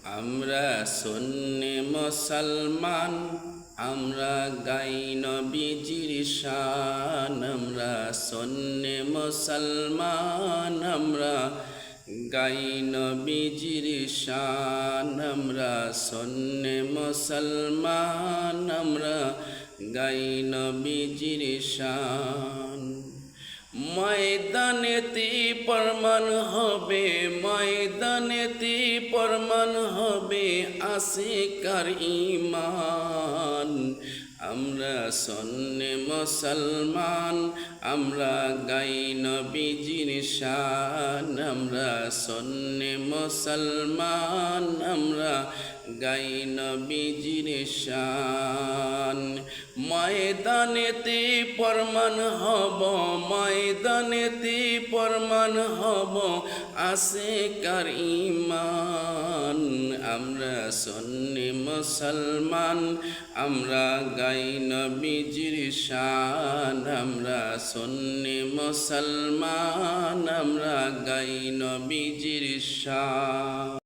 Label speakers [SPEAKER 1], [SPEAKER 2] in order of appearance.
[SPEAKER 1] আমরা সুন্নি মুসলমান, আমরা গাই নবীজির শান। আমরা সুন্নি মুসলমান, আমরা গাই নবীজির শান। আমরা সুন্নি মুসলমান, আমরা গাই নবীজির শান। ময়দানেতে প্রমাণ হবে, ময়দানেতে প্রমাণ হবে আশিকার ঈমান। আমরা সুন্নি মুসলমান, আমরা গাই নবীজির শান। আমরা সুন্নি মুসলমান, আমরা গাই নবীজির শান। ময়দানেতে প্রমাণ হব, ময়দানেতে প্রমাণ হব আশিকার ঈমান। আমরা সুন্নি মুসলমান, আমরা গাই নবীজির শান। আমরা সুন্নি মুসলমান, আমরা গাই নবীজির শান।